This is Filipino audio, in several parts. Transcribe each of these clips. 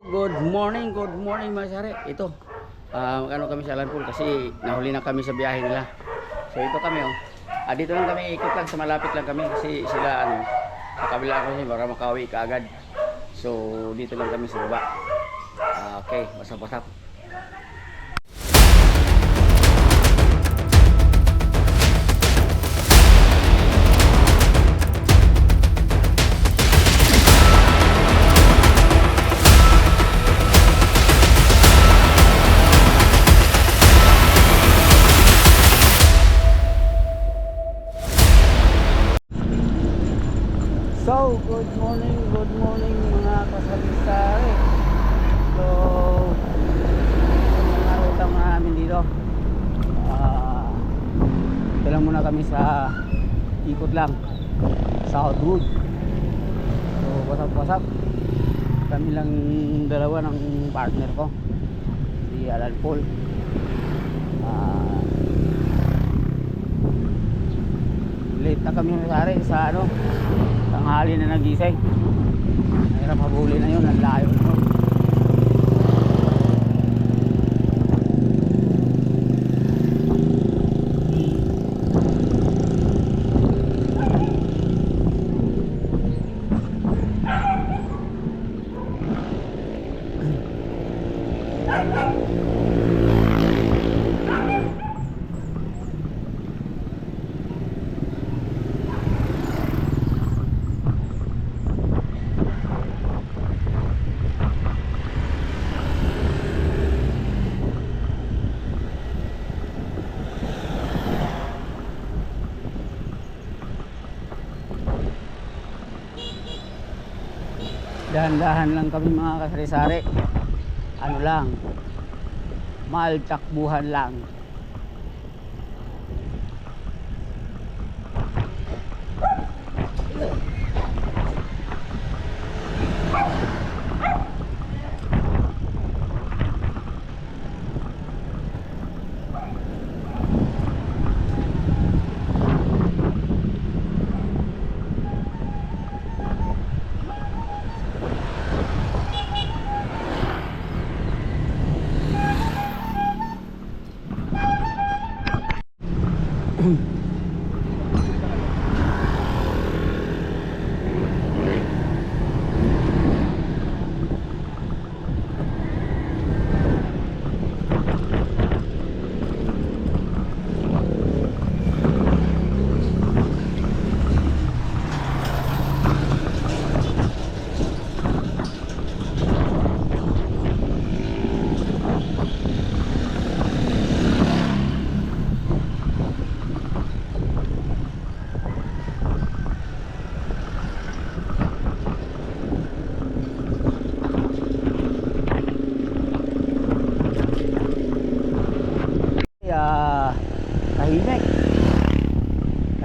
Good morning mga sari. Ito, ano kami sa Alan Pool kasi nahuli na kami sa biyahe nila. So ito kami dito lang kami, ikot lang sa malapit lang kami kasi sila sa kabila ko para makauwi kaagad. So dito lang kami sa baba. Okay, wasap-wasap. So, good morning mga kasalisari. So, mga rutang namin dito. Ito lang muna kami sa ikot lang Southwood. So, wasap-wasap. Kami lang dalawa ng partner ko, si Alan Paul. Late na kami nasari sa tanghali na nagising. Mahirap habulin na yun, ang layo no? Dahan-dahan lang kami mga kasari-sari. Ano lang, maltakbuhan lang.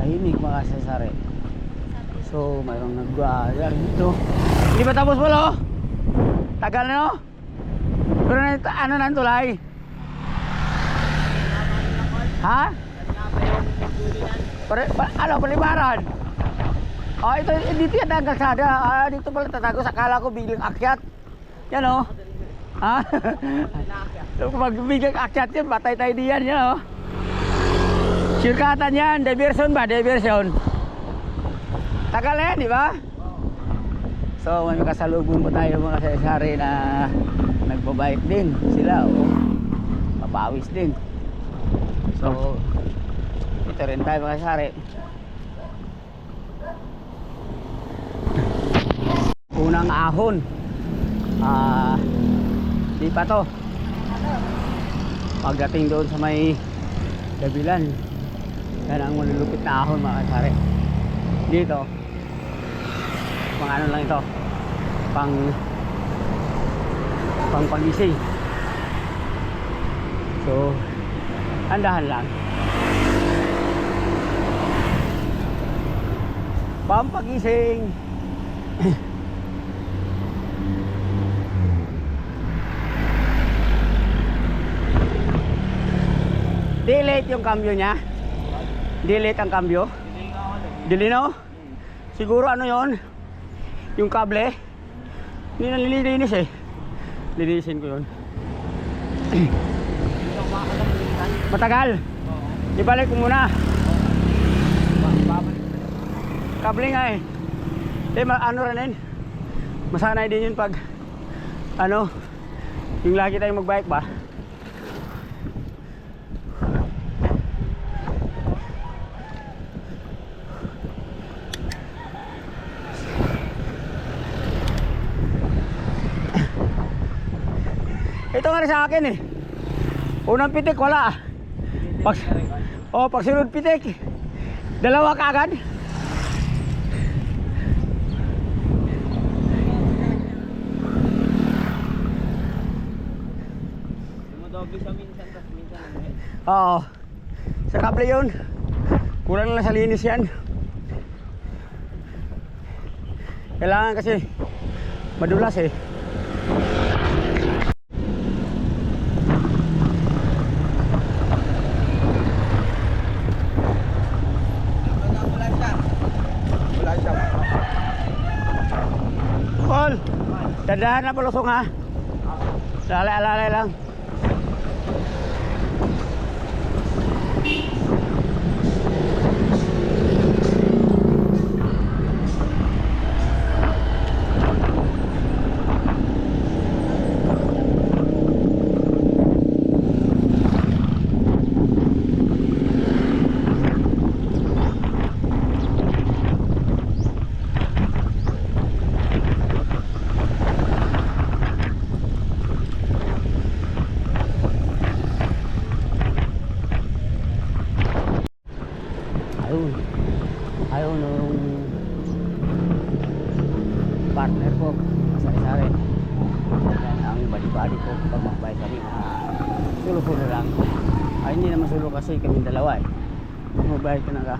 Tahimik mga kasari. So mayroong nagbayar dito. Hindi pa tapos pala tagal na no? Pero ano na tulay? Ha? Palibaran? Ito dito yan ang kalsada. Dito pala tatago. Sakala ko biglang akyat. Yan o. Ha? So kung biglang akyat yan, patay tayo diyan. Yan o. Sirkatan yan, diversion ba? Diversion. Tagal na yan, di ba? So may kasalubong po tayo mga kasari na nagbabike din sila mapawis din. So ito rin tayo mga kasari. Unang ahon. Di pa to. Pagdating doon sa may Gabilan, yan ang malulupit na ahon mga kasari. Dito ano lang ito, pang pagising. So andahan lang, pampagising. Delete yung cambio niya. Delete ang cambio. Delete no? Siguro ano yon? Yung kable. Hindi nalilinis eh. Linisin ko yun. Matagal. Ibalik ko muna. Kable nga eh. Ano rin yun. Masanay din yun pag ano, yung lagi tayong magbike ba. Ito nga rin sa akin eh. Unang pitik wala. Pag sunod pitik, dalawa kaagad. Dumodoble sa minsan, tas minsan ano eh. Oo. Sa kable yun. Kulang lang sa linis yan. Kailangan kasi madulas eh. Paul, dandahan na palusong ha. Alalay lang. Ayaw nung partner ko sari-sari. Yan ang bali-bali ko pag magbay kami na sulo-sulo lang. Ay hindi naman sulo kasi kaming dalawa eh. Magbay ka na ka,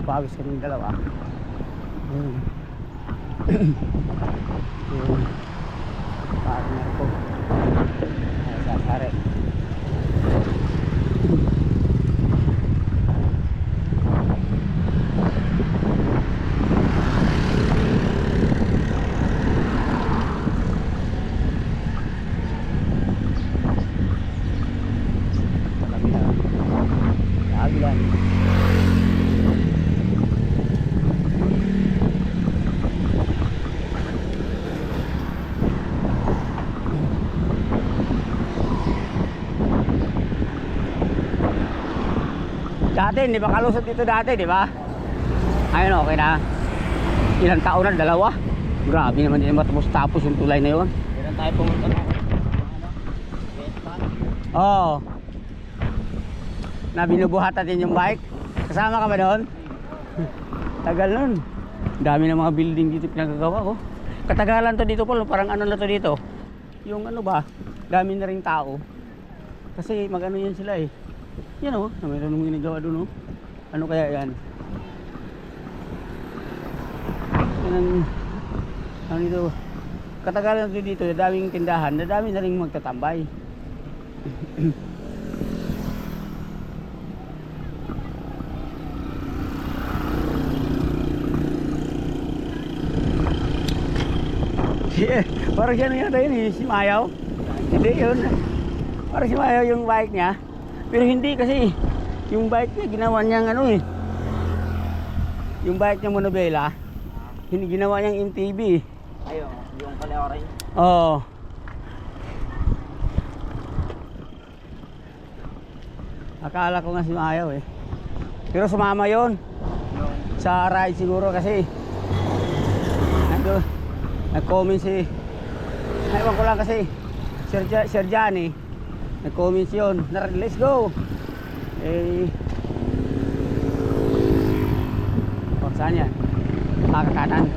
pawis kaming dalawa. Yung partner ko sari-sari. Dati hindi ba kalusot dito dati, di ba? Ayun, okay na. Ilang taon na, dalawa. Grabe naman din matapos yung tulay na yun. Kailan tayo pumunta na? Oo. Na binubuhat natin yung bike. Kasama ka ba doon? Tagal nun. Dami ng mga building dito pinagagawa ko. Katagalan to dito po, parang ano na to dito. Yung ano ba, dami na rin tao. Kasi mag-ano yan sila eh. Yan o, mayroon nung ginagawa doon o. Ano kaya yan? Yan ang dito. Katagalan to dito, daming tindahan, dami na rin magtatambay. Parang siya na yata yun eh, si Mayaw. Hindi yun. Parang si Mayaw yung bike niya. Pero hindi kasi yung bike niya ginawa niyang ano eh. Yung bike niya monobela, hindi ginawa niyang MTB. Ayun, yung kaleoray. Oo. Akala ko nga si Mayaw eh. Pero sumama yon sa ride siguro kasi nag-comment si, ewan ko lang kasi Sir Johnny, nag-comment yun, let's go eh, saan yan? Kakanan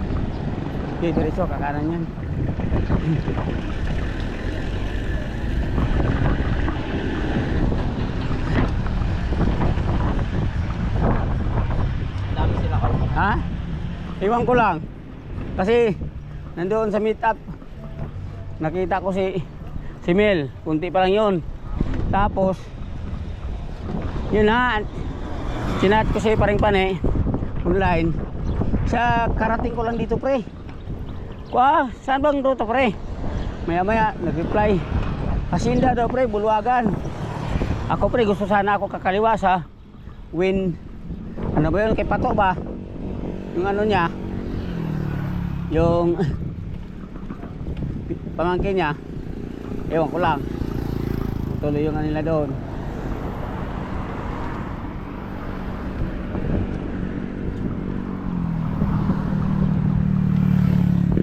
okay, diretso, kakanan yan. Dami sila ko. Ha? Iwan ko lang kasi nandoon sa meet up nakita ko si Mel, kunti pa lang yun. Tapos yun na, sinat ko si Paring Pane online. Sa karating ko lang dito pre. Saan bang ruta pre? Maya maya nag-reply, Hacienda daw pre, Bulwagan. Ako pre, gusto sana ako kakaliwa sa ano ba yun, kay Pato ba? Yung ano niya, yung pamangkin niya, ewan ko lang, tuloy yung kanila doon.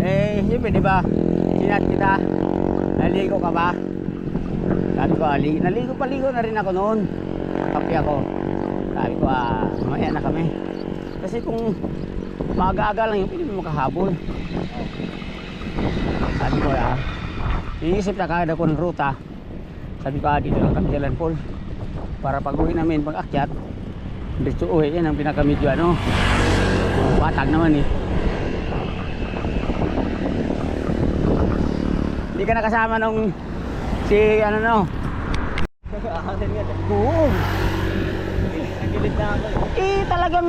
Eh, siyempre diba, sinat kita, naligo ka ba? Sabi ko, naligo na rin ako noon. Kapi ako. Sabi ko, mamaya na kami. Kasi kung maaga-aga lang yung pwede mo makahabol. Sabi ko, iisip na kagad ako ng ruta. Sabi ko, dito lang kami Jalan Paul. Para pag uwi namin, pag akyat, dito uwi, yan ang pinakamedyo ano. Batag naman eh. Hindi ka nakasama nung si ano no. Oo. Nagilid na ako. Talagang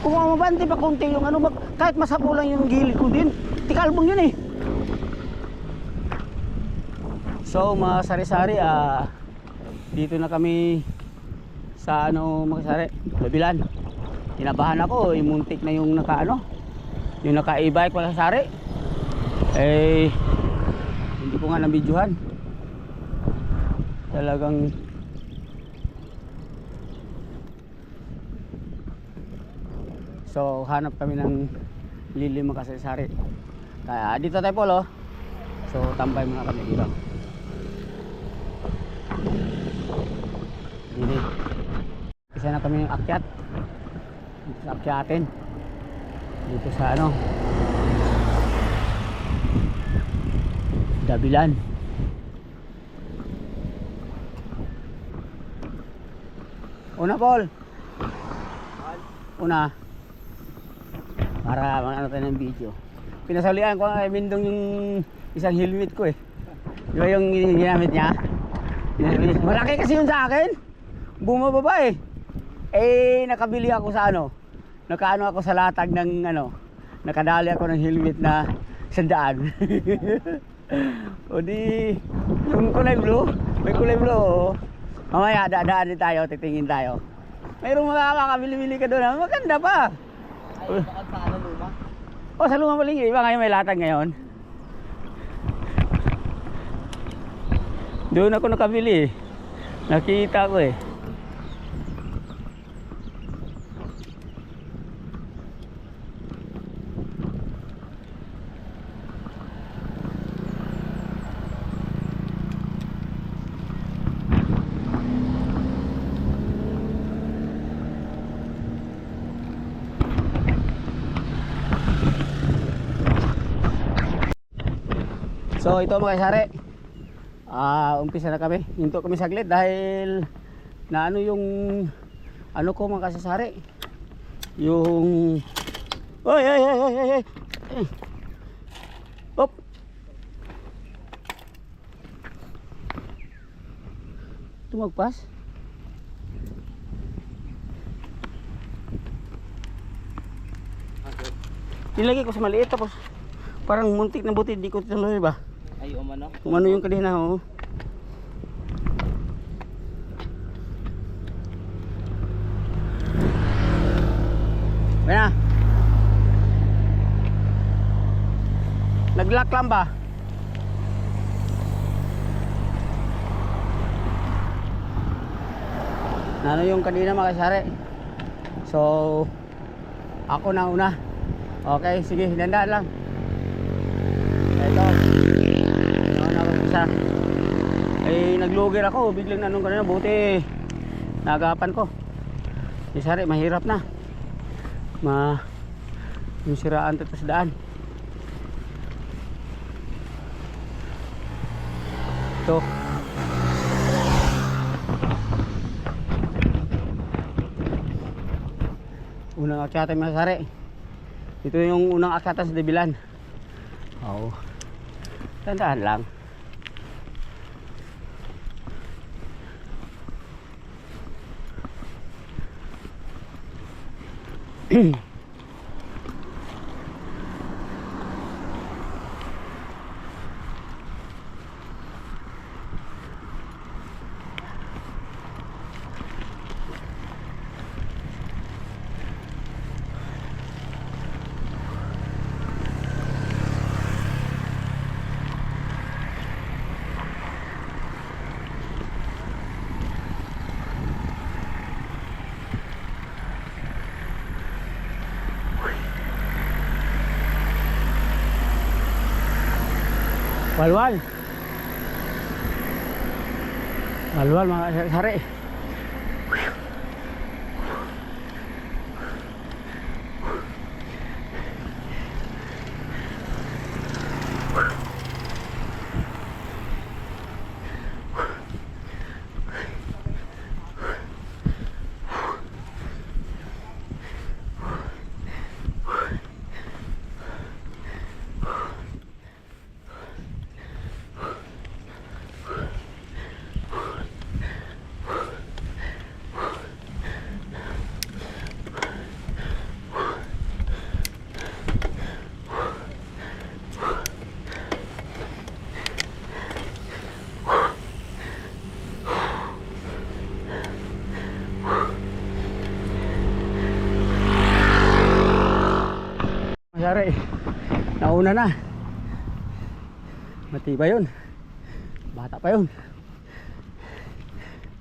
kung mabante pa konti yung ano, kahit masapo lang yung gilid ko din. Tikalbong yun eh. So mga sari-sari, dito na kami sa ano mga sari, Babilan. Kinabahan ako, muntik na yung yung naka-e-bike pala sari. Hindi ko nga nabidyohan. Talagang so hanap kami ng lilim mga sari-sari. Kaya dito tayo Polo. So tambay muna kami dito. Dito. Isa na kami ng akyat. Dito sa akyatin. Dito sa ano, Dabilan. Una Paul. Una. Para ano tayo ng video. Pinasalihan ko kay Mindong yung isang helmet ko eh. Di ba yung ginamit niya? Malaki kasi yun sa akin. Bumababa eh. Nakabili ako sa ano. Nakaano ako sa latag ng ano. Nakadali ako ng helmet na 100. O di, yung kulay blue, may kulay blue oh. Mamaya dadaan din tayo, titingin tayo. Mayroong makakabili-bili ka doon, maganda pa. Ay, bakit sa ano luma? O sa luma paling, iba ngayon may latag ngayon. Doon ako nakabili, nakita ko eh. So ito mga sari, umpisa na kami. Hinto kami saglit dahil na ano yung ano ko mga kasasari, yung ay. Op. Tumagpas. Nilagay ko sa maliit tapos parang muntik na buti, di ko tuloy ba? Ay, umano? Umano yung kadena oh. Ayan na. Nag-lock lang ba? Ano yung kanina mga kasari? So ako na una. Okay, sige, dandaan lang. Ito. Isa. Naglugir ako, biglang anong kanina, buti nagapan ko. Isari, mahirap na. Yung siraan dito sa daan. Ito. Unang akyatan mga sari. Ito yung unang akyatan sa Dabilan. Oo. Tandaan lang. Walwal. Walwal mga sari-sari. Sari, nauna na. Matibay yun. Bata pa yun.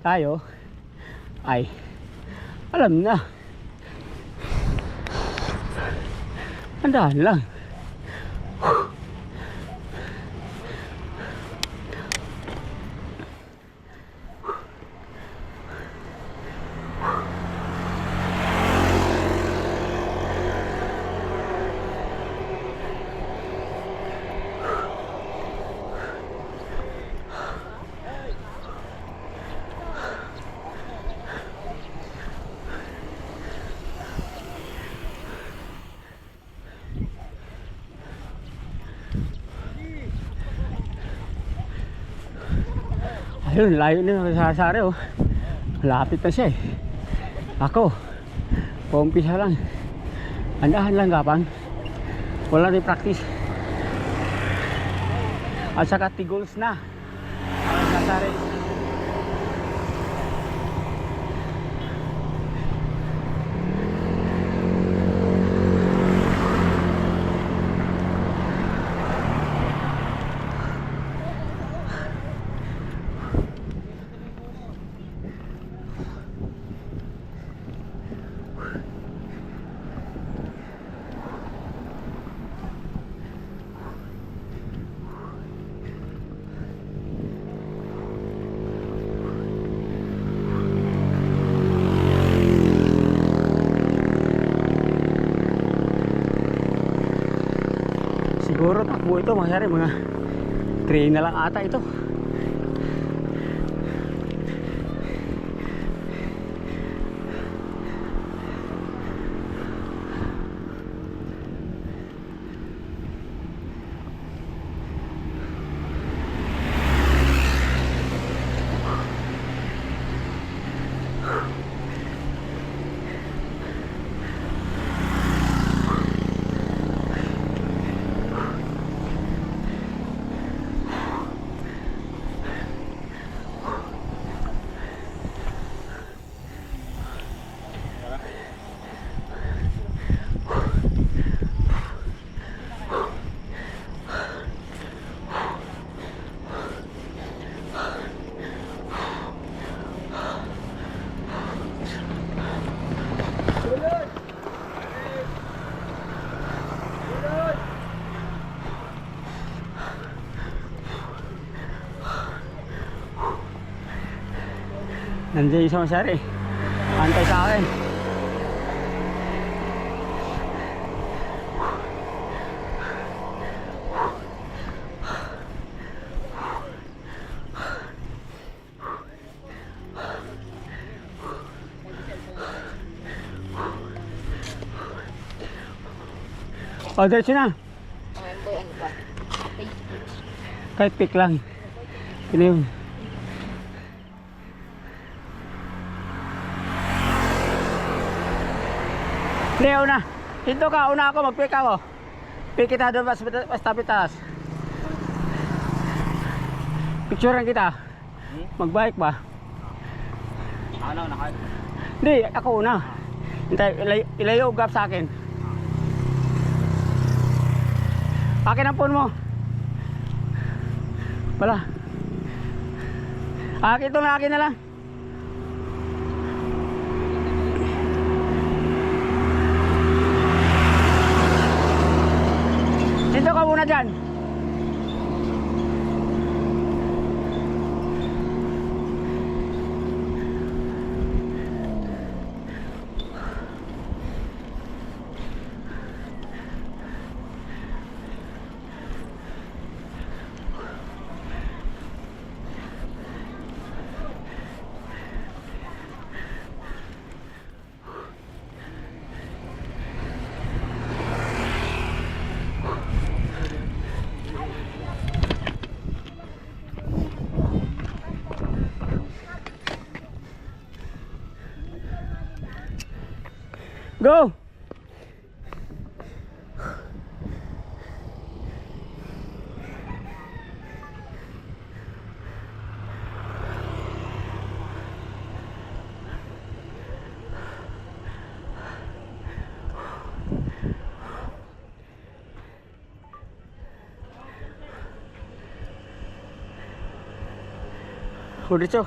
Tayo ay alam na. Andahan lang. Ayun, layo na sa sari oh. Malapit na siya eh. Ako, paumpisa lang. Andahan lang gapang. Wala rin practice. At saka tigols na. Sa sari. Siguro takbo ito mga sari, mga 3 na lang ata ito. Nandiyan yung sari, antay sa akin. O, diretso na. Kahit pick lang. Pili yun. Hindi, una. Hinto ka, una ako, mag-pick ako. Pick kita doon, basta pitas. Picturean kita. Mag-bike ba? Ano, nakal? Hindi, ako una. Hintay, ilayo gap sa akin. Akin ang phone mo. Wala. Akin ito na, akin na lang. Dito ka muna dyan. Go! Diretso.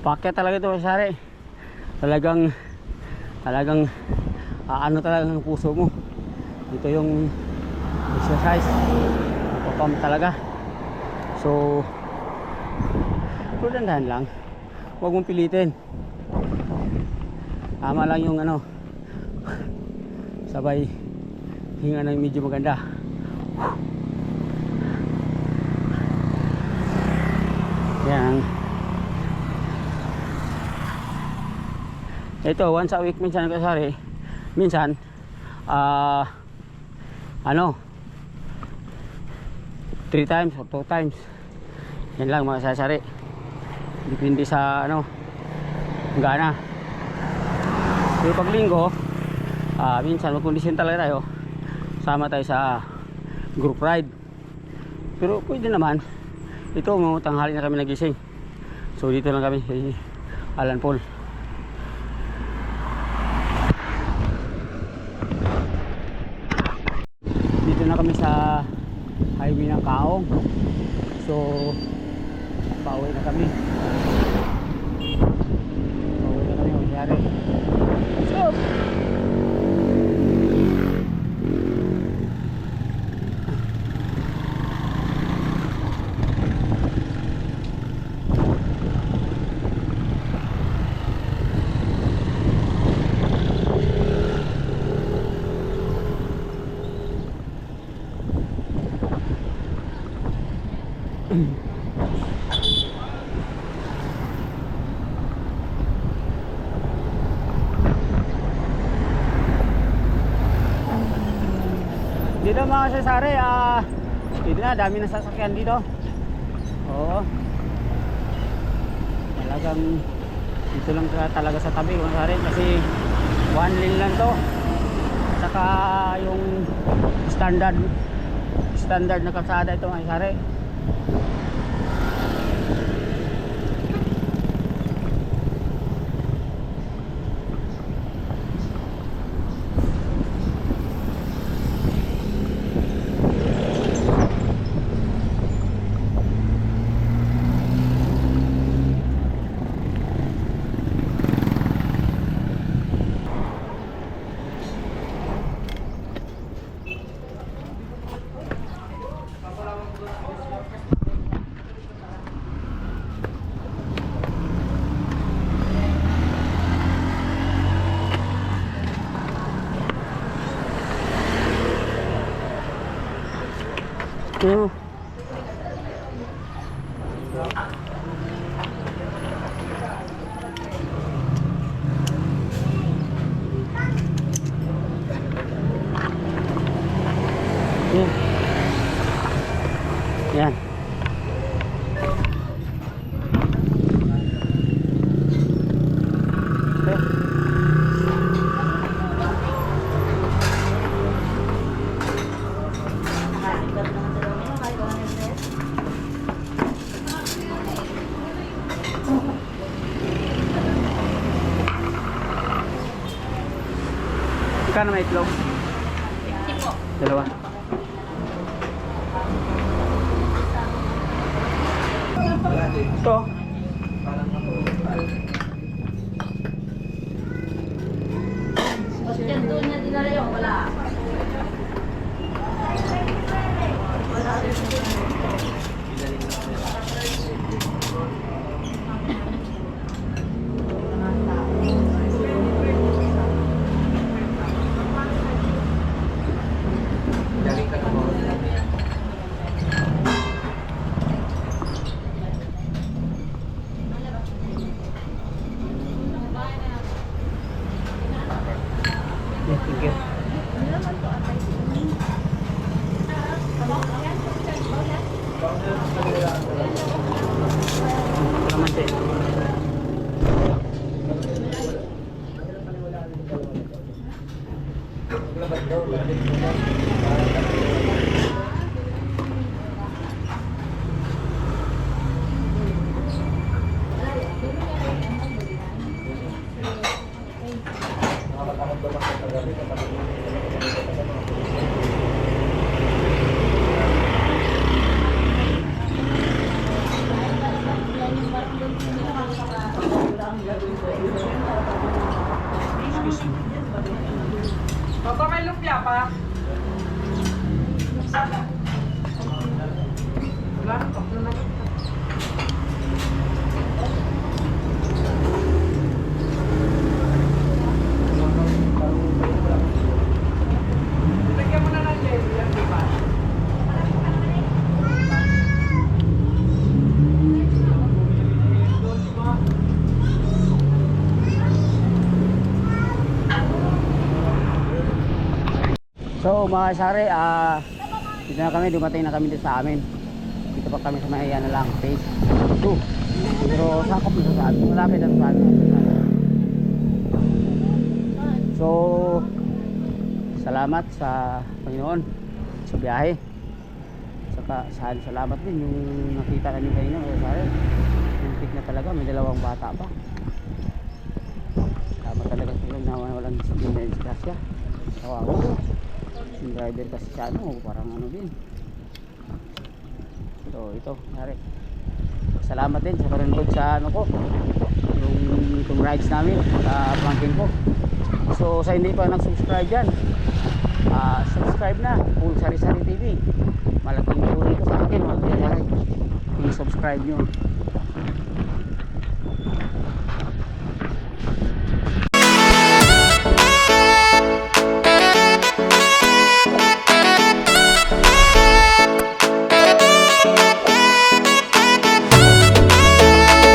Paket talaga ito sa sari. Talagang ano talaga ng puso mo. Ito yung exercise. Napapam talaga. So dandahan lang. Huwag mong pilitin. Tama lang yung ano. Sabay hinga na medyo maganda. Yan. Ito, once a week minsan kasari. Minsan ano 3 times or 2 times. Yan lang mga sasari. Depende sa ano gana. Pero pag linggo minsan magkondisyon talaga tayo. Sama tayo sa group ride. Pero pwede naman. Ito tanghali na kami nagising. So dito lang kami sa Alan Paul. Dito na kami sa highway ng Kaong. So pauwi na kami. Mangyari. Let's go! Dito mga sasari, dito na, dami na sasakyan dito. Oo. Talagang dito lang talaga sa tabi mga sasari kasi one lane lang to. Saka yung standard na kalsada ito mga sasari. Yan. Yan. Magkano may itlog? 50 po. Dalawa. Ito. Yan doon na dinala yung wala. Thank you. Kalamansi. Papa, may lumpia pa? Wala na pa. Lagyan mo na ng jelly yan, di ba? So mga sari, dito na kami, dumating na kami dito sa amin. Dito pa kami sa may ano lang, phase 2. Pero sakop na sa amin, malapit na sa amin. So, salamat sa Panginoon sa biyahe. Saka salamat din yung nakita kami kanina mga sari. Muntik na talaga, may dalawang bata pa. Salamat talaga sa Panginoon na walang disgrasya. Kawawa. Yung driver kasi siya ano, parang ano din. So ito, nari. Salamat din sa parinod sa ano ko, yung rides namin sa planking ko. So sa hindi pa nag-subscribe dyan, subscribe na, Full Sari Sari TV. Malaking tulong ito sa akin mga sari. I-subscribe nyo.